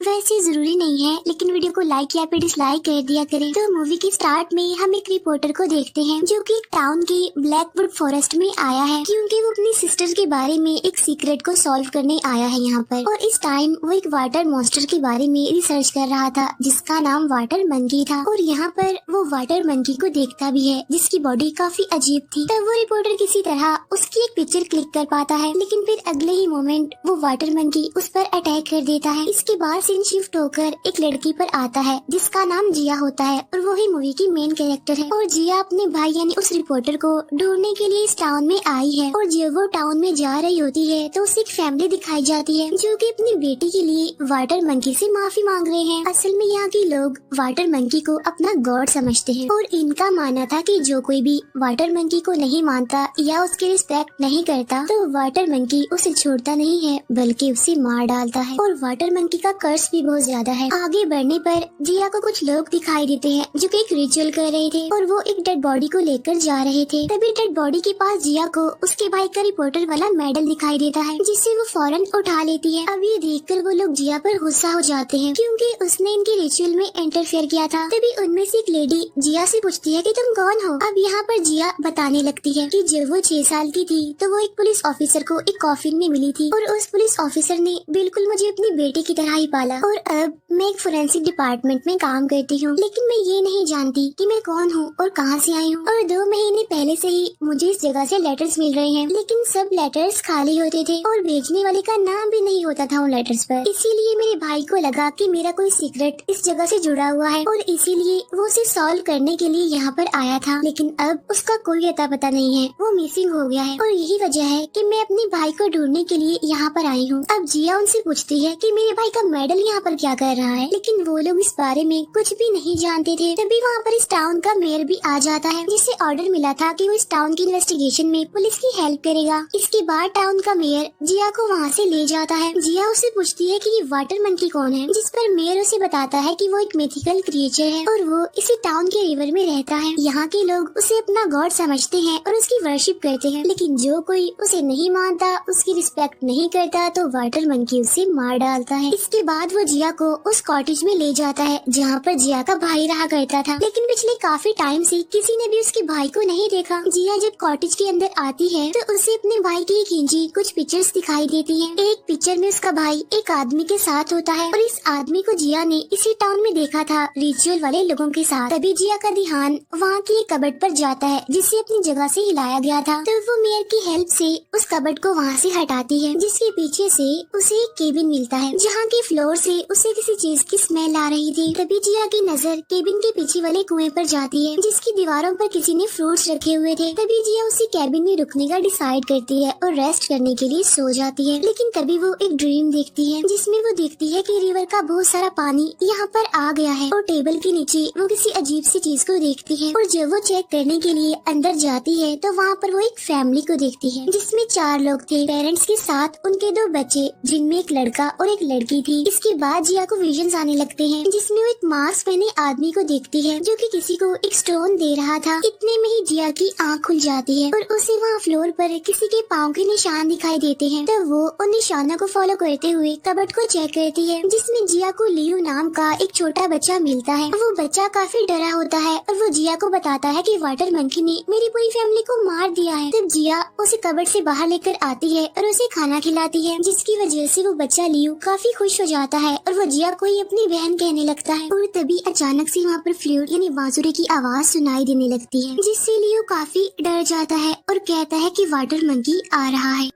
वैसे जरूरी नहीं है, लेकिन वीडियो को लाइक या फिर डिसलाइक कर दिया करें। तो मूवी के स्टार्ट में हम एक रिपोर्टर को देखते हैं जो कि एक टाउन के ब्लैकवुड फॉरेस्ट में आया है, क्योंकि वो अपनी सिस्टर के बारे में एक सीक्रेट को सॉल्व करने आया है यहाँ पर। और इस टाइम वो एक वाटर मॉन्स्टर के बारे में रिसर्च कर रहा था जिसका नाम वाटर मंकी था। और यहाँ पर वो वाटर मंकी को देखता भी है जिसकी बॉडी काफी अजीब थी। तब वो रिपोर्टर किसी तरह उसकी एक पिक्चर क्लिक कर पाता है, लेकिन फिर अगले ही मोमेंट वो वाटर मंकी उस पर अटैक कर देता है। इसके बाद सीन शिफ्ट होकर एक लड़की पर आता है जिसका नाम जिया होता है और वो ही मूवी की मेन कैरेक्टर है। और जिया अपने भाई यानी उस रिपोर्टर को ढूंढने के लिए इस टाउन में आई है। और जब वो टाउन में जा रही होती है तो उसे एक फैमिली दिखाई जाती है जो कि अपनी बेटी के लिए वाटर मंकी से माफी मांग रहे हैं। असल में यहाँ के लोग वाटर मंकी को अपना गॉड समझते हैं और इनका मानना था कि जो कोई भी वाटर मंकी को नहीं मानता या उसकी रिस्पेक्ट नहीं करता तो वाटर मंकी उसे छोड़ता नहीं है बल्कि उसे मार डालता है। और वाटर मंकी का कर्स भी बहुत ज्यादा है। आगे बढ़ने पर जिया को कुछ लोग दिखाई देते हैं जो कि एक रिचुअल कर रहे थे और वो एक डेड बॉडी को लेकर जा रहे थे। तभी डेड बॉडी के पास जिया को उसके भाई का रिपोर्टर वाला मेडल दिखाई देता है जिसे वो फौरन उठा लेती है। अब ये देखकर वो लोग जिया पर गुस्सा हो जाते हैं क्योंकि उसने इनके रिचुअल में इंटरफेयर किया था। तभी उनमें से एक लेडी जिया से पूछती है कि तुम कौन हो। अब यहाँ पर जिया बताने लगती है कि जब वो 6 साल की थी तो वो एक पुलिस ऑफिसर को एक कॉफिन में मिली थी और उस पुलिस ऑफिसर ने बिल्कुल मुझे अपनी बेटी की तरह ही पाला। और अब मैं एक फोरेंसिक डिपार्टमेंट में काम करती हूँ, लेकिन मैं ये नहीं जानती कि मैं कौन हूँ और कहाँ से आई हूँ। और 2 महीने पहले से ही मुझे इस जगह से लेटर्स मिल रहे हैं, लेकिन सब लेटर्स खाली होते थे और भेजने वाले का नाम भी नहीं होता था उन लेटर्स पर। इसीलिए मेरे भाई को लगा कि मेरा कोई सीक्रेट इस जगह से जुड़ा हुआ है और इसीलिए वो उसे सॉल्व करने के लिए यहाँ पर आया था। लेकिन अब उसका कोई अता पता नहीं है, वो मिसिंग हो गया है और यही वजह है कि मैं अपने भाई को ढूंढने के लिए यहाँ पर आई हूँ। अब जिया उनसे पूछती है कि मेरे भाई का मेडल यहाँ पर क्या कर रहा है, लेकिन वो लोग इस बारे में कुछ भी नहीं जानते थे। तभी वहाँ पर इस टाउन का मेयर भी आ जाता है जिसे ऑर्डर मिला था कि वो इस टाउन की इन्वेस्टिगेशन में पुलिस की हेल्प करेगा। इसके बाद टाउन का मेयर जिया को वहाँ से ले जाता है। जिया उससे पूछती है कि ये वाटर मंकी कौन है, जिस पर मेयर उसे बताता है कि वो एक मिथिकल क्रिएचर है और वो इसी टाउन के रिवर में रहता है। यहाँ के लोग उसे अपना गॉड समझते हैं और उसकी वर्शिप करते हैं, लेकिन जो कोई उसे नहीं मानता, उसकी रिस्पेक्ट नहीं करता तो वाटर मंकी उसे मार डालता है। इसके बाद वो जिया को उस कॉटेज में ले जाता है जहाँ पर जिया का भाई रहा करता था, लेकिन पिछले काफी टाइम से किसी ने भी उसके भाई को नहीं देखा। जिया जब कॉटेज के अंदर आती है तो उसे अपने भाई की खींची कुछ पिक्चर्स दिखाई देती हैं। एक पिक्चर में उसका भाई एक आदमी के साथ होता है और इस आदमी को जिया ने इसी टाउन में देखा था रिचुअल वाले लोगों के साथ। तभी जिया का ध्यान वहाँ की एक कबर्ड पर जाता है जिसे अपनी जगह से हिलाया गया था। तो वो मेयर की हेल्प से उस कबर्ड को वहाँ से हटाती है, जिसके पीछे से उसे एक केबिन मिलता है जहाँ के फ्लोर से उसे किसी चीज की स्मेल आ रही थी। तभी जिया की नजर केबिन के पीछे वाले कुएं पर जाती है जिसकी दीवारों पर किसी ने फ्रूट्स रखे हुए थे। तभी जिया उसी केबिन में रुकने का डिसाइड करती है और रेस्ट करने के लिए सो जाती है। लेकिन तभी वो एक ड्रीम देखती है जिसमें वो देखती है कि रिवर का बहुत सारा पानी यहाँ पर आ गया है और टेबल के नीचे वो किसी अजीब सी चीज को देखती है। और जब वो चेक करने के लिए अंदर जाती है तो वहाँ पर वो एक फैमिली को देखती है जिसमें 4 लोग थे, पेरेंट्स के साथ उनके 2 बच्चे जिनमें एक लड़का और एक लड़की थी। इसके बाद जिया को विजन्स आने लगते हैं जिसमें वो एक मास्क पहने आदमी को देखती है जो कि किसी को एक स्टोन दे रहा था। इतने में ही जिया की आँख खुल जाती है और उसे वहाँ फ्लोर पर किसी के पाँव के निशान दिखाई देते हैं। तो वो उन निशानों को फॉलो करते हुए कबर्ड को चेक करती है जिसमें जिया को लियो नाम का एक छोटा बच्चा मिलता है। वो बच्चा काफी डरा होता है और वो जिया को बताता है कि वाटर मंकी ने मेरी पूरी फैमिली को मार दिया है। तब जिया उसे कबर्ड से बाहर लेकर आती है और उसे खाना खिलाती है, जिसकी वजह से वो बच्चा लियो काफी खुश हो जाता है और वो जिया को ही अपनी बहन कहने लगता है। और तभी अचानक से वहाँ पर फ्लूट यानी बांसुरी की आवाज सुनाई देने लगती है जिससे लियो काफी डर जाता है और कहता है कि वाटर मंकी आ रहा है।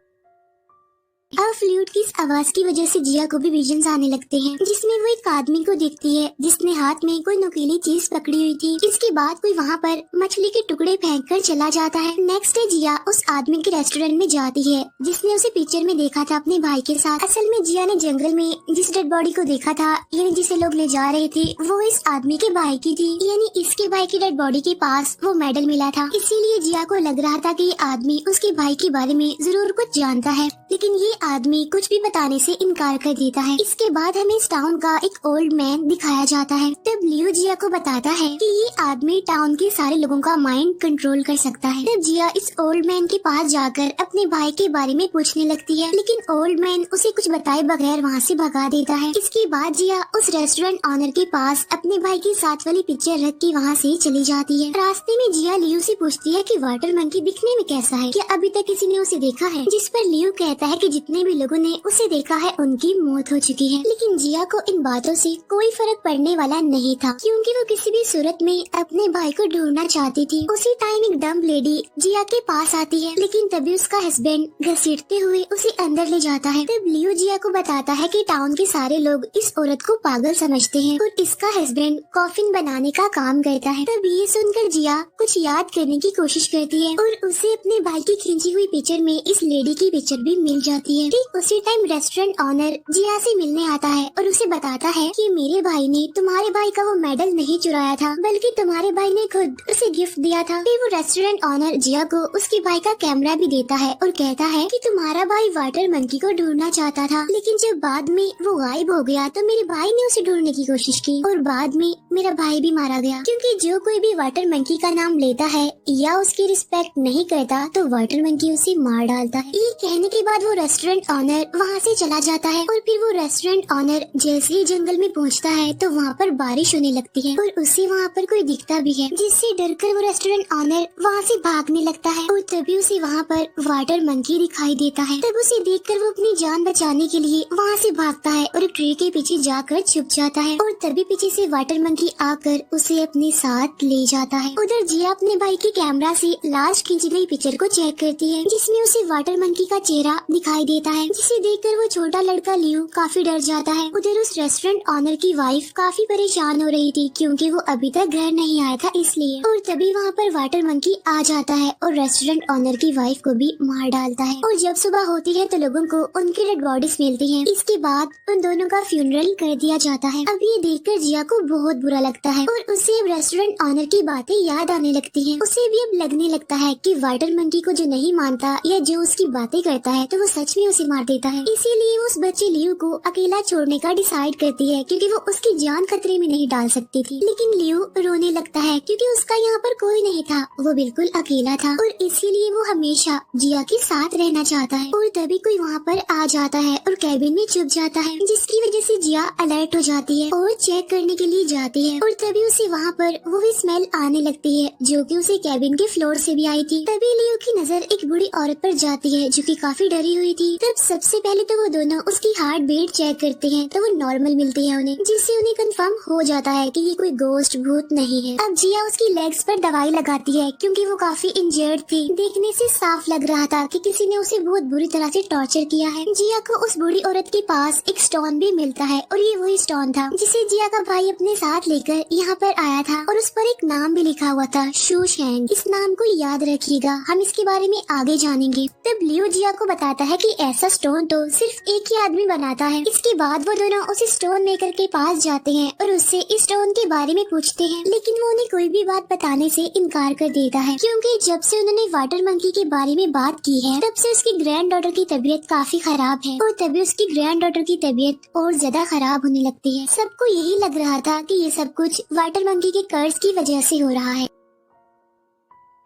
अब फ्लूट की इस आवाज की वजह से जिया को भी विजन्स आने लगते हैं जिसमें वो एक आदमी को देखती है जिसने हाथ में कोई नुकीली चीज पकड़ी हुई थी। इसके बाद कोई वहाँ पर मछली के टुकड़े फेंक कर चला जाता है। नेक्स्ट डे जिया उस आदमी के रेस्टोरेंट में जाती है जिसने उसे पिक्चर में देखा था अपने भाई के साथ। असल में जिया ने जंगल में जिस डेड बॉडी को देखा था यानी जिसे लोग ले जा रहे थे वो इस आदमी के भाई की थी, यानी इसके भाई की डेड बॉडी के पास वो मेडल मिला था। इसीलिए जिया को लग रहा था कि ये आदमी उसके भाई के बारे में जरूर कुछ जानता है, लेकिन ये आदमी कुछ भी बताने से इनकार कर देता है। इसके बाद हमें इस टाउन का एक ओल्ड मैन दिखाया जाता है। तब लियो जिया को बताता है कि ये आदमी टाउन के सारे लोगों का माइंड कंट्रोल कर सकता है। तब जिया इस ओल्ड मैन के पास जाकर अपने भाई के बारे में पूछने लगती है, लेकिन ओल्ड मैन उसे कुछ बताए बगैर वहाँ से भगा देता है। इसके बाद जिया उस रेस्टोरेंट ऑनर के पास अपने भाई की साथ वाली पिक्चर रख के वहाँ से चली जाती है। रास्ते में जिया लियो से पूछती है कि वाटर मंकी दिखने में कैसा है, क्या अभी तक किसी ने उसे देखा है? जिस पर लियो कहता है कि जितने भी लोगों ने उसे देखा है उनकी मौत हो चुकी है। लेकिन जिया को इन बातों से कोई फर्क पड़ने वाला नहीं था, क्योंकि वो किसी भी सूरत में अपने भाई को ढूंढना चाहती थी। उसी टाइम एक डम्ब लेडी जिया के पास आती है, लेकिन तभी उसका हस्बैंड घसीटते हुए उसे अंदर ले जाता है। तब लियो जिया को बताता है कि टाउन के सारे लोग इस औरत को पागल समझते हैं और इसका हस्बैंड कॉफिन बनाने का काम करता है। तब ये सुनकर जिया कुछ याद करने की कोशिश करती है और उसे अपने भाई की खींची हुई पिक्चर में इस लेडी की पिक्चर भी मिल जाती है। ठीक उसी टाइम रेस्टोरेंट ऑनर जिया से मिलने आता है और उसे बताता है कि मेरे भाई ने तुम्हारे भाई का वो मेडल नहीं चुराया था, बल्कि तुम्हारे भाई ने खुद उसे गिफ्ट दिया था। फिर वो रेस्टोरेंट ऑनर जिया को उसके भाई का कैमरा भी देता है और कहता है कि तुम्हारा भाई वाटर मंकी को ढूंढना चाहता था, लेकिन जब बाद में वो गायब हो गया तो मेरे भाई ने उसे ढूंढने की कोशिश की और बाद में मेरा भाई भी मारा गया। क्योंकि जो कोई भी वाटर मंकी का नाम लेता है या उसकी रिस्पेक्ट नहीं करता तो वाटर मंकी उसे मार डालता है। ये कहने के बाद वो रेस्टोरेंट ऑनर वहाँ से चला जाता है और फिर वो रेस्टोरेंट ऑनर जैसे ही जंगल में पहुँचता है तो वहाँ पर बारिश होने लगती है और उसे वहाँ पर कोई दिखता भी है, जिससे डरकर वो रेस्टोरेंट ऑनर वहाँ से भागने लगता है और तभी उसे वहाँ पर वाटर मंकी दिखाई देता है। तब उसे देखकर वो अपनी जान बचाने के लिए वहाँ से भागता है और ट्री के पीछे जाकर छुप जाता है और तभी पीछे से वाटर मंकी आकर उसे अपने साथ ले जाता है। उधर जिया अपने भाई के कैमरा से लास्ट खींची गई पिक्चर को चेक करती है, जिसमें उसे वाटर मंकी का चेहरा दिखाई देता है, जिसे देखकर वो छोटा लड़का लियो काफी डर जाता है। उधर उस रेस्टोरेंट ऑनर की वाइफ काफी परेशान हो रही थी, क्योंकि वो अभी तक घर नहीं आया था इसलिए। और तभी वहाँ पर वाटर मंकी आ जाता है और रेस्टोरेंट ऑनर की वाइफ को भी मार डालता है। और जब सुबह होती है तो लोगों को उनकी डेड बॉडीज मिलती हैं। इसके बाद उन दोनों का फ्यूनरल कर दिया जाता है। अब ये देखकर जिया को बहुत बुरा लगता है और उसे अब रेस्टोरेंट ऑनर की बातें याद आने लगती हैं। उसे भी अब लगने लगता है कि वाटर मंकी को जो नहीं मानता या जो उसकी बातें करता है तो वो सच में उसे मार देता है। इसीलिए उस बच्चे लियो को अकेला छोड़ने का डिसाइड करती है, क्योंकि वो उसकी जान खतरे में नहीं डाल सकती थी। लेकिन लियो रोने लगता है क्योंकि उसका यहाँ पर कोई नहीं था, वो बिल्कुल अकेला था और इसीलिए वो हमेशा जिया के साथ रहना चाहता है। और तभी कोई वहाँ पर आ जाता है और कैबिन में छुप जाता है, जिसकी वजह से जिया अलर्ट हो जाती है और चेक करने के लिए जाती है। और तभी उसे वहाँ पर वो भी स्मेल आने लगती है जो कि उसे कैबिन के फ्लोर से भी आई थी। तभी लियो की नजर एक बूढ़ी औरत पर जाती है जो कि काफी डरी हुई थी। तब सबसे पहले तो वो दोनों उसकी हार्ट बीट चेक करते हैं तो वो नॉर्मल मिलती है उन्हें, जिससे उन्हें कंफर्म हो जाता है कि ये कोई गोस्ट भूत नहीं है। अब जिया उसकी लेग्स पर दवाई लगाती है क्योंकि वो काफी इंजर्ड थी। देखने से साफ लग रहा था कि किसी ने उसे बहुत बुरी तरह से टॉर्चर किया है। जिया को उस बूढ़ी औरत के पास एक स्टोन भी मिलता है और ये वही स्टोन था जिसे जिया का भाई अपने साथ लेकर यहाँ पर आया था और उस पर एक नाम भी लिखा हुआ था, शूशैंग। इस नाम को याद रखिएगा, हम इसके बारे में आगे जानेंगे। तब लियो जिया को बताता है कि ऐसा स्टोन तो सिर्फ एक ही आदमी बनाता है। इसके बाद वो दोनों उस स्टोन मेकर के पास जाते हैं और उससे इस स्टोन के बारे में पूछते हैं, लेकिन वो उन्हें कोई भी बात बताने से इनकार कर देता है, क्योंकि जब से उन्होंने वाटर मंकी के बारे में बात की है तब से उसकी ग्रैंड डॉटर की तबीयत काफी खराब है और तभी उसकी ग्रैंड डॉटर की तबीयत और ज्यादा खराब होने लगती है। सबको यही लग रहा था कि ये सब कुछ वाटर मंकी के कर्ज की वजह से हो रहा है।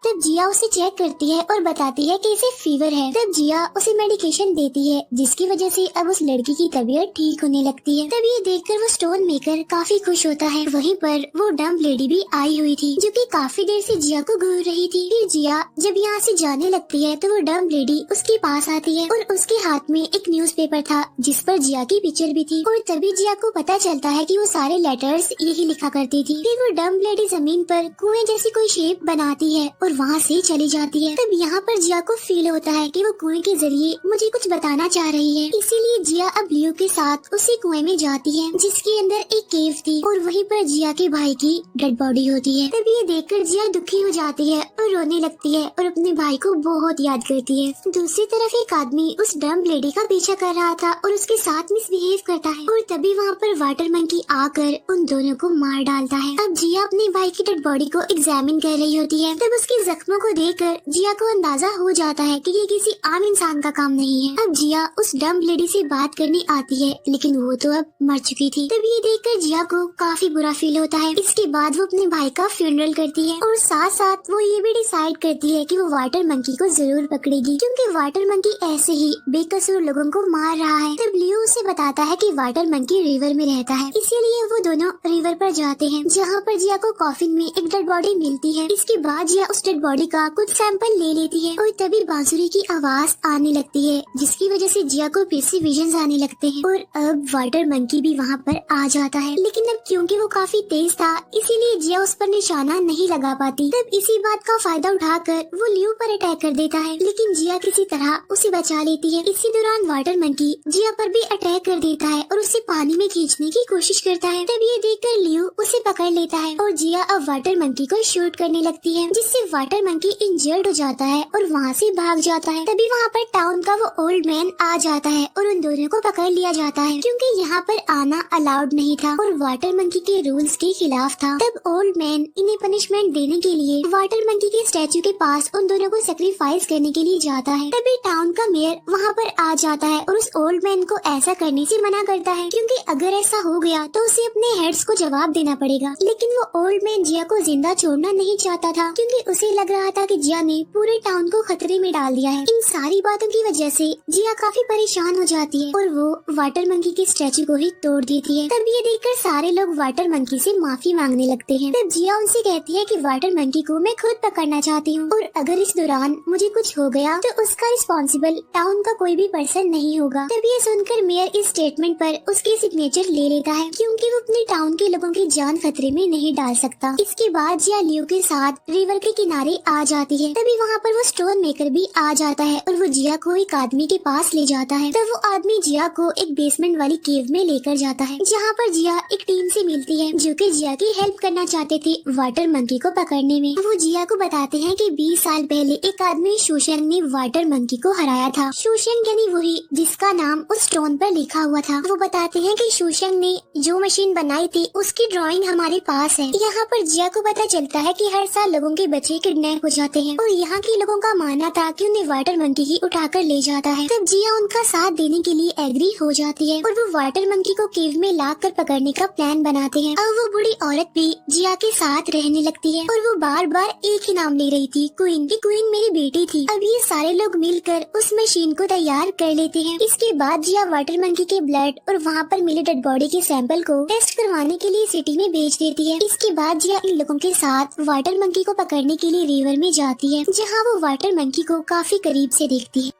तब जिया उसे चेक करती है और बताती है कि इसे फीवर है। तब जिया उसे मेडिकेशन देती है, जिसकी वजह से अब उस लड़की की तबीयत ठीक होने लगती है। तब ये देखकर वो स्टोन मेकर काफी खुश होता है। वहीं पर वो डम्ब लेडी भी आई हुई थी जो कि काफी देर से जिया को घूर रही थी। फिर जिया जब यहाँ से जाने लगती है तो वो डम्ब लेडी उसके पास आती है और उसके हाथ में एक न्यूज़पेपर था जिस पर जिया की पिक्चर भी थी। और तभी जिया को पता चलता है कि वो सारे लेटर्स यही लिखा करती थी। फिर वो डम्ब लेडी जमीन पर कुएं जैसी कोई शेप बनाती है और वहाँ से चली जाती है। तब यहाँ पर जिया को फील होता है कि वो कुएं के जरिए मुझे कुछ बताना चाह रही है। इसीलिए जिया अब लियो के साथ उसी कुएं में जाती है जिसके अंदर एक केव थी और वहीं पर जिया के भाई की डेड बॉडी होती है। तब ये देखकर जिया दुखी हो जाती है और रोने लगती है और अपने भाई को बहुत याद करती है। दूसरी तरफ एक आदमी उस डम्ब लेडी का पीछा कर रहा था और उसके साथ मिसबिहेव करता है और तभी वहाँ पर वाटर मंकी आकर उन दोनों को मार डालता है। अब जिया अपने भाई की डेड बॉडी को एग्जामिन कर रही होती है। तब उसकी उसके जख्मों को देखकर जिया को अंदाजा हो जाता है कि ये किसी आम इंसान का काम नहीं है। अब जिया उस डम्ब लेडी से बात करने आती है, लेकिन वो तो अब मर चुकी थी। तब ये देखकर जिया को काफी बुरा फील होता है। इसके बाद वो अपने भाई का फ्यूनरल करती है और साथ साथ वो ये भी डिसाइड करती है कि वो वाटर मंकी को जरूर पकड़ेगी, क्योंकि वाटर मंकी ऐसे ही बेकसूर लोगों को मार रहा है। तब लियो उसे बताता है कि वाटर मंकी रिवर में रहता है, इसीलिए वो दोनों रिवर पर जाते हैं, जहाँ पर जिया को कॉफिन में एक डेड बॉडी मिलती है। इसके बाद जिया उस डेड बॉडी का कुछ सैंपल ले लेती है और तभी बांसुरी की आवाज आने लगती है, जिसकी वजह से जिया को फिर से विजन्स आने लगते हैं और अब वाटर मंकी भी वहाँ पर आ जाता है। लेकिन अब क्योंकि वो काफी तेज था, इसीलिए जिया उस पर निशाना नहीं लगा पाती। तब इसी बात का फायदा उठाकर वो लियो पर अटैक कर देता है, लेकिन जिया किसी तरह उसे बचा लेती है। इसी दौरान वाटर मंकी जिया पर भी अटैक कर देता है और उसे पानी में खींचने की कोशिश करता है। तब ये देखकर लियो उसे पकड़ लेता है और जिया अब वाटर मंकी को शूट करने लगती है, जिससे वाटर मंकी इंजर्ड हो जाता है और वहाँ से भाग जाता है। तभी वहाँ पर टाउन का वो ओल्ड मैन आ जाता है और उन दोनों को पकड़ लिया जाता है, क्योंकि यहाँ पर आना अलाउड नहीं था और वाटर मंकी के रूल्स के खिलाफ था। तब ओल्ड मैन इन्हें पनिशमेंट देने के लिए वाटर मंकी के स्टैचू के पास उन दोनों को सेक्रीफाइस करने के लिए जाता है। तभी टाउन का मेयर वहाँ पर आ जाता है और उस ओल्ड मैन को ऐसा करने से मना करता है, क्योंकि अगर ऐसा हो गया तो उसे अपने हेड्स को जवाब देना पड़ेगा। लेकिन वो ओल्ड मैन जिया को जिंदा छोड़ना नहीं चाहता था, क्योंकि उसे लग रहा था कि जिया ने पूरे टाउन को खतरे में डाल दिया है। इन सारी बातों की वजह से जिया काफी परेशान हो जाती है और वो वाटर मंकी के स्टैचू को ही तोड़ देती है। तब ये देखकर सारे लोग वाटर मंकी से माफी मांगने लगते हैं। तब जिया उनसे कहती है कि वाटर मंकी को मैं खुद पकड़ना चाहती हूँ और अगर इस दौरान मुझे कुछ हो गया तो उसका रिस्पॉन्सिबल टाउन का कोई भी पर्सन नहीं होगा। तब ये सुनकर मेयर इस स्टेटमेंट पर उसकी सिग्नेचर ले लेता है, क्योंकि वो अपने टाउन के लोगों की जान खतरे में नहीं डाल सकता। इसके बाद जिया लियो के साथ रिवर के किनारे आ जाती है। तभी वहाँ पर वो स्टोन मेकर भी आ जाता है और वो जिया को एक आदमी के पास ले जाता है। तब वो आदमी जिया को एक बेसमेंट वाली केव में लेकर जाता है, जहाँ पर जिया एक टीम से मिलती है जो कि जिया की हेल्प करना चाहते थे वाटर मंकी को पकड़ने में। वो जिया को बताते हैं कि 20 साल पहले एक आदमी शोशंग ने वाटर मंकी को हराया था। शोशंग यानी वही जिसका नाम उस स्टोन पर लिखा हुआ था। वो बताते हैं कि शोशंग ने जो मशीन बनाई थी उसकी ड्राइंग हमारे पास है। यहाँ पर जिया को पता चलता है कि हर साल लोगों के बच्चे किडनैप हो जाते हैं और यहाँ के लोगों का मानना था कि उन्हें वाटर मंकी ही उठाकर ले जाता है। तब जिया उनका साथ देने के लिए एग्री हो जाती है और वो वाटर मंकी को केव में लाकर पकड़ने का प्लान बनाते हैं। अब वो बूढ़ी औरत भी जिया के साथ रहने लगती है और वो बार बार एक ही नाम ले रही थी, क्वीन की। क्वीन मेरी बेटी थी। अब ये सारे लोग मिलकर उस मशीन को तैयार कर लेते हैं। इसके बाद जिया वाटर मंकी के ब्लड और वहाँ पर मिले डेड बॉडी के सैंपल को टेस्ट करवाने के लिए सिटी में भेज देती है। इसके बाद जिया इन लोगों के साथ वाटर मंकी को पकड़ने के लिए रिवर में जाती है, जहाँ वो वाटर मंकी को काफी करीब से देखती है।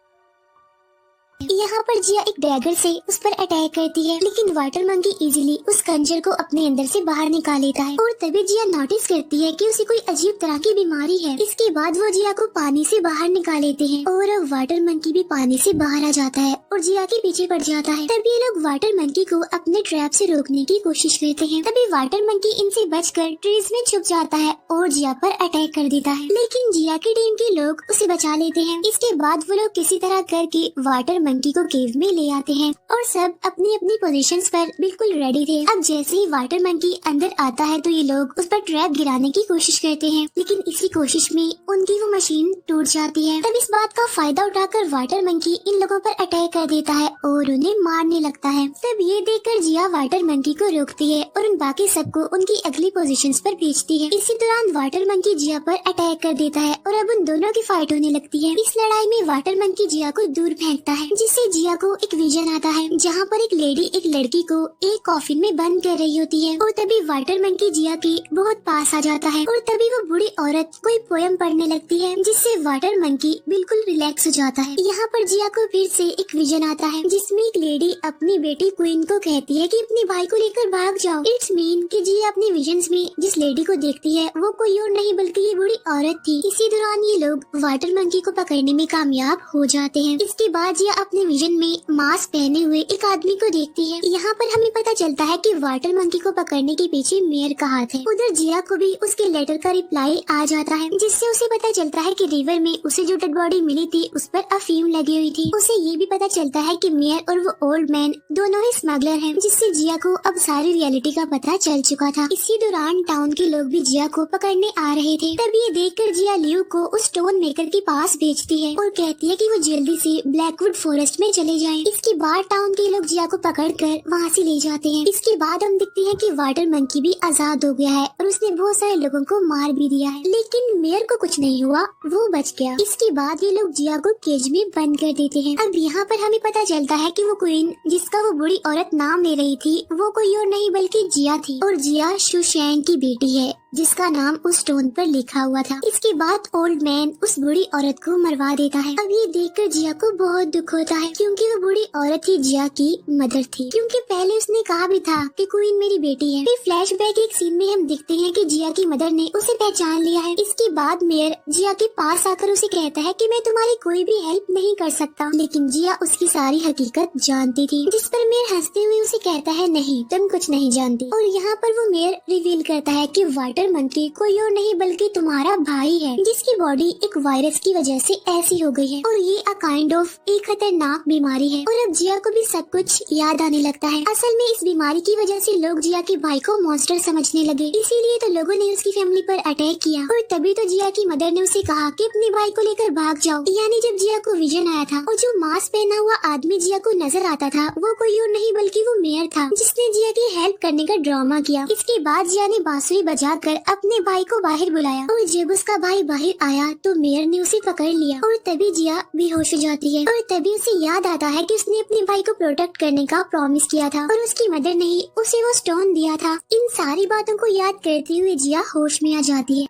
यहाँ पर जिया एक डैगर से उस पर अटैक करती है, लेकिन वाटर मंकी इजीली उस खंजर को अपने अंदर से बाहर निकाल लेता है और तभी जिया नोटिस करती है कि उसे कोई अजीब तरह की बीमारी है। इसके बाद वो जिया को पानी से बाहर निकाल लेते हैं और अब वाटर मंकी भी पानी से बाहर आ जाता है और जिया के पीछे पड़ जाता है। तभी ये लोग वाटर मंकी को अपने ट्रैप से रोकने की कोशिश करते हैं। तभी वाटर मंकी इनसे बचकर ट्रीज में छुप जाता है और जिया पर अटैक कर देता है, लेकिन जिया की टीम के लोग उसे बचा लेते हैं। इसके बाद वो लोग किसी तरह करके वाटर मंकी को केव में ले आते हैं और सब अपनी अपनी पोजीशंस पर बिल्कुल रेडी थे। अब जैसे ही वाटर मंकी अंदर आता है तो ये लोग उस पर ट्रैप गिराने की कोशिश करते हैं, लेकिन इसी कोशिश में उनकी वो मशीन टूट जाती है। तब इस बात का फायदा उठाकर वाटर मंकी इन लोगों पर अटैक कर देता है और उन्हें मारने लगता है। तब ये देखकर जिया वाटर मंकी को रोकती है और उन बाकी सबको उनकी अगली पोजीशंस पर भेजती है। इसी दौरान वाटर मंकी जिया पर अटैक कर देता है और अब उन दोनों की फाइट होने लगती है। इस लड़ाई में वाटर मंकी जिया को दूर फेंकता है, जिससे जिया को एक विजन आता है जहाँ पर एक लेडी एक लड़की को एक कॉफिन में बंद कर रही होती है और तभी वाटर मंकी जिया के बहुत पास आ जाता है और तभी वो बूढ़ी औरत कोई पोयम पढ़ने लगती है, जिससे वाटर मंकी बिल्कुल रिलैक्स हो जाता है। यहाँ पर जिया को फिर से एक विजन आता है जिसमें एक लेडी अपनी बेटी क्वीन को कहती है कि अपने भाई को लेकर भाग जाओ। इट्स मीन कि जिया अपने विजन्स में जिस लेडी को देखती है वो कोई और नहीं बल्कि ये बूढ़ी औरत थी। इसी दौरान ये लोग वाटर मंकी को पकड़ने में कामयाब हो जाते हैं। इसके बाद जिया अपने विजन में मास्क पहने हुए एक आदमी को देखती है। यहाँ पर हमें पता चलता है कि वाटर मंकी को पकड़ने के पीछे मेयर का हाथ है। उधर जिया को भी उसके लेटर का रिप्लाई आ जाता है, जिससे उसे पता चलता है कि रिवर में उसे जो डेड बॉडी मिली थी उस पर अफीम लगी हुई थी। उसे ये भी पता चलता है कि मेयर और वो ओल्ड मैन दोनों ही स्मगलर हैं, जिससे जिया को अब सारी रियलिटी का पता चल चुका था। इसी दौरान टाउन के लोग भी जिया को पकड़ने आ रहे थे। तभी ये देखकर जिया लियू को उस स्टोन मेकर के पास भेजती है और कहती है कि वो जल्दी से ब्लैकवुड फॉरेस्ट में चले जाएं। इसके बाद टाउन के लोग जिया को पकड़कर वहाँ से ले जाते हैं। इसके बाद हम देखते हैं कि वाटर मंकी भी आजाद हो गया है और उसने बहुत सारे लोगों को मार भी दिया है, लेकिन मेयर को कुछ नहीं हुआ, वो बच गया। इसके बाद ये लोग जिया को केज में बंद कर देते हैं। अब यहाँ पर हमें पता चलता है कि वो क्वीन जिसका वो बुरी औरत नाम ले रही थी वो कोई और नहीं बल्कि जिया थी, और जिया शुशैंग की बेटी है जिसका नाम उस स्टोन पर लिखा हुआ था। इसके बाद ओल्ड मैन उस बुरी औरत को मरवा देता है। अब ये देखकर जिया को बहुत दुख होता है, क्योंकि वो बुरी औरत ही जिया की मदर थी, क्योंकि पहले उसने कहा भी था कि क्वीन मेरी बेटी है। फिर फ्लैशबैक एक सीन में हम देखते हैं कि जिया की मदर ने उसे पहचान लिया है। इसके बाद मेयर जिया के पास आकर उसे कहता है कि मैं तुम्हारी कोई भी हेल्प नहीं कर सकता, लेकिन जिया उसकी सारी हकीकत जानती थी, जिस पर मेयर हंसते हुए उसे कहता है नहीं, तुम कुछ नहीं जानती। और यहाँ पर वो मेयर रिवील करता है कि वाटर मंकी कोई और नहीं बल्कि तुम्हारा भाई है, जिसकी बॉडी एक वायरस की वजह से ऐसी हो गई है, और ये अ काइंड ऑफ एक खतरनाक बीमारी है। और अब जिया को भी सब कुछ याद आने लगता है। असल में इस बीमारी की वजह से लोग जिया के भाई को मॉन्स्टर समझने लगे, इसीलिए तो लोगों ने उसकी फैमिली पर अटैक किया। और तभी तो जिया की मदर ने उसे कहा कि अपने भाई को लेकर भाग जाओ। यानी जब जिया को विजन आया था और जो मास्क पहना हुआ आदमी जिया को नजर आता था वो कोई और नहीं बल्कि वो मेयर था, जिसने जिया की हेल्प करने का ड्रामा किया। इसके बाद जिया ने बांसुरी बजाकर अपने भाई को बाहर बुलाया, और जब उसका भाई बाहर आया तो मेयर ने उसे पकड़ लिया, और तभी जिया बेहोश हो जाती है। और तभी उसे याद आता है कि उसने अपने भाई को प्रोटेक्ट करने का प्रॉमिस किया था और उसकी मदर ने ही उसे वो स्टोन दिया था। इन सारी बातों को याद करते हुए जिया होश में आ जाती है।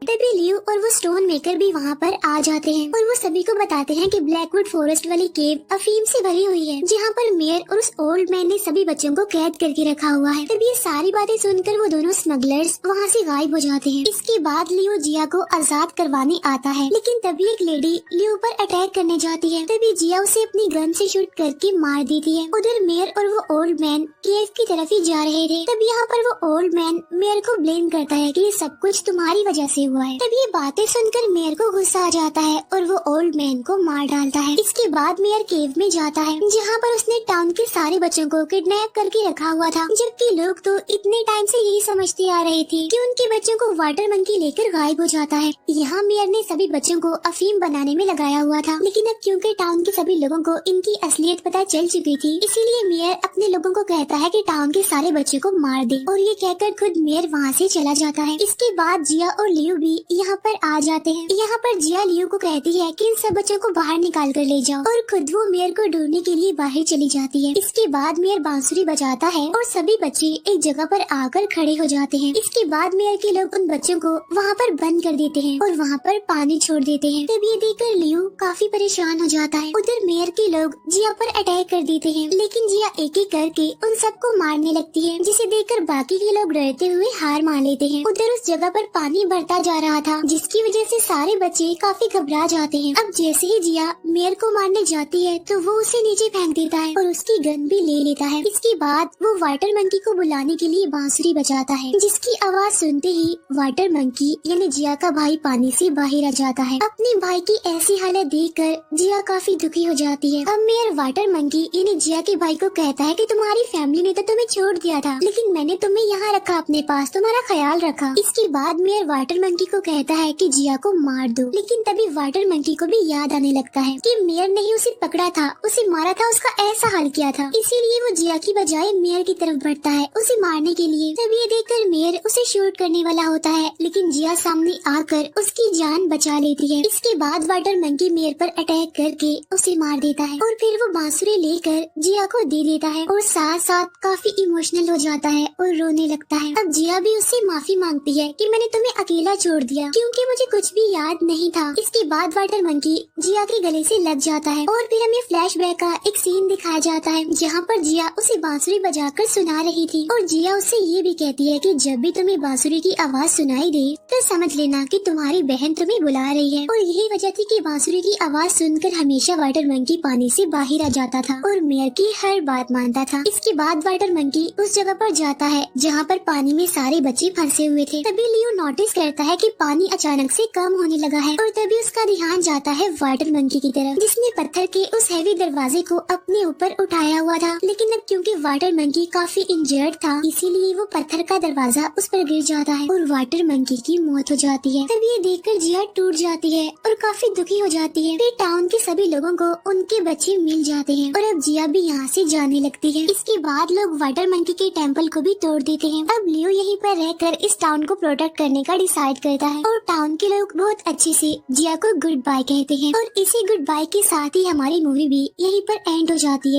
तभी लियू और वो स्टोन मेकर भी वहाँ पर आ जाते हैं और वो सभी को बताते हैं कि ब्लैकवुड फॉरेस्ट वाली केव अफीम से भरी हुई है, जहाँ पर मेयर और उस ओल्ड मैन ने सभी बच्चों को कैद करके रखा हुआ है। तभी ये सारी बातें सुनकर वो दोनों स्मगलर्स वहाँ से गायब हो जाते हैं। इसके बाद लियू जिया को आजाद करवाने आता है, लेकिन तभी एक लेडी लियू पर अटैक करने जाती है। तभी जिया उसे अपनी गन से शूट करके मार देती है। उधर मेयर और वो ओल्ड मैन केव की तरफ ही जा रहे थे। तभी यहाँ पर वो ओल्ड मैन मेयर को ब्लेम करता है कि ये सब कुछ तुम्हारी वजह से हुआ है। तभी ये बातें सुनकर मेयर को गुस्सा आ जाता है और वो ओल्ड मैन को मार डालता है। इसके बाद मेयर केव में जाता है, जहाँ पर उसने टाउन के सारे बच्चों को किडनैप करके रखा हुआ था, जबकि लोग तो इतने टाइम से यही समझते आ रहे थे कि उनके बच्चों को वाटर मंकी लेकर गायब हो जाता है। यहाँ मेयर ने सभी बच्चों को अफीम बनाने में लगाया हुआ था, लेकिन अब क्योंकि टाउन के सभी लोगों को इनकी असलियत पता चल चुकी थी, इसीलिए मेयर अपने लोगों को कहता है कि टाउन के सारे बच्चों को मार दे, और ये कहकर खुद मेयर वहाँ से चला जाता है। इसके बाद जिया और लियू भी यहाँ पर आ जाते हैं। यहाँ पर जिया लियू को कहती है कि इन सब बच्चों को बाहर निकाल कर ले जाओ, और खुद वो मेयर को ढूंढने के लिए बाहर चली जाती है। इसके बाद मेयर बांसुरी बजाता है और सभी बच्चे एक जगह पर आकर खड़े हो जाते हैं। इसके बाद मेयर के लोग उन बच्चों को वहाँ पर बंद कर देते हैं और वहाँ पर पानी छोड़ देते हैं। तब ये देखकर लियू काफी परेशान हो जाता है। उधर मेयर के लोग जिया पर अटैक कर देते हैं, लेकिन जिया एक एक करके उन सबको मारने लगती है, जिसे देखकर बाकी के लोग डरते हुए हार मान लेते हैं। उधर उस जगह पर पानी बढ़ता जा रहा था, जिसकी वजह से सारे बच्चे काफी घबरा जाते हैं। अब जैसे ही जिया मेयर को मारने जाती है तो वो उसे नीचे फेंक देता है और उसकी गन भी ले लेता है। इसके बाद वो वाटर मंकी को बुलाने के लिए बांसुरी बजाता है, जिसकी आवाज सुनते ही वाटर मंकी यानी जिया का भाई पानी से बाहर आ जाता है। अपने भाई की ऐसी हालत देखकर जिया काफी दुखी हो जाती है। अब मेयर वाटर मंकी यानी जिया के भाई को कहता है कि तुम्हारी फैमिली ने तो तुम्हें छोड़ दिया था, लेकिन मैंने तुम्हें यहाँ रखा, अपने पास तुम्हारा ख्याल रखा। इसके बाद मेयर वाटर मंकी को कहता है कि जिया को मार दो, लेकिन तभी वाटर मंकी को भी याद आने लगता है कि मेयर ने ही उसे पकड़ा था, उसे मारा था, उसका ऐसा हाल किया था। इसीलिए वो जिया की बजाय मेयर की तरफ बढ़ता है उसे मारने के लिए। तभी ये देखकर मेयर उसे शूट करने वाला होता है, लेकिन जिया सामने आकर उसकी जान बचा लेती है। इसके बाद वाटर मंकी मेयर पर अटैक करके उसे मार देता है और फिर वो बांसुरी लेकर जिया को दे देता है और साथ साथ काफी इमोशनल हो जाता है और रोने लगता है। अब जिया भी उससे माफी मांगती है कि मैंने तुम्हें अकेला छोड़ छोड़ दिया क्योंकि मुझे कुछ भी याद नहीं था। इसके बाद वाटर मंकी जिया के गले से लग जाता है और फिर हमें फ्लैशबैक का एक सीन दिखाया जाता है जहाँ पर जिया उसे बांसुरी बजाकर सुना रही थी और जिया उससे ये भी कहती है कि जब भी तुम्हें बांसुरी की आवाज सुनाई दे तो समझ लेना कि तुम्हारी बहन तुम्हें बुला रही है। और यही वजह थी कि बांसुरी की आवाज सुनकर हमेशा वाटर मंकी पानी से बाहर आ जाता था और मेयर की हर बात मानता था। इसके बाद वाटर मंकी उस जगह पर जाता है जहाँ पर पानी में सारे बच्चे फंसे हुए थे। तभी लियो नोटिस करता है कि पानी अचानक से कम होने लगा है और तभी उसका ध्यान जाता है वाटर मंकी की तरफ जिसने पत्थर के उस हैवी दरवाजे को अपने ऊपर उठाया हुआ था। लेकिन अब क्योंकि वाटर मंकी काफी इंजर्ड था इसीलिए वो पत्थर का दरवाजा उस पर गिर जाता है और वाटर मंकी की मौत हो जाती है। तभी ये देखकर जिया टूट जाती है और काफी दुखी हो जाती है। फिर टाउन के सभी लोगों को उनके बच्चे मिल जाते हैं और अब जिया भी यहाँ से जाने लगती है। इसके बाद लोग वाटर मंकी के टेम्पल को भी तोड़ देते हैं। अब लियो यहीं पर रहकर इस टाउन को प्रोटेक्ट करने का डिसाइड करता है और टाउन के लोग बहुत अच्छे से जिया को गुड बाय कहते हैं और इसी गुड बाय के साथ ही हमारी मूवी भी यहीं पर एंड हो जाती है।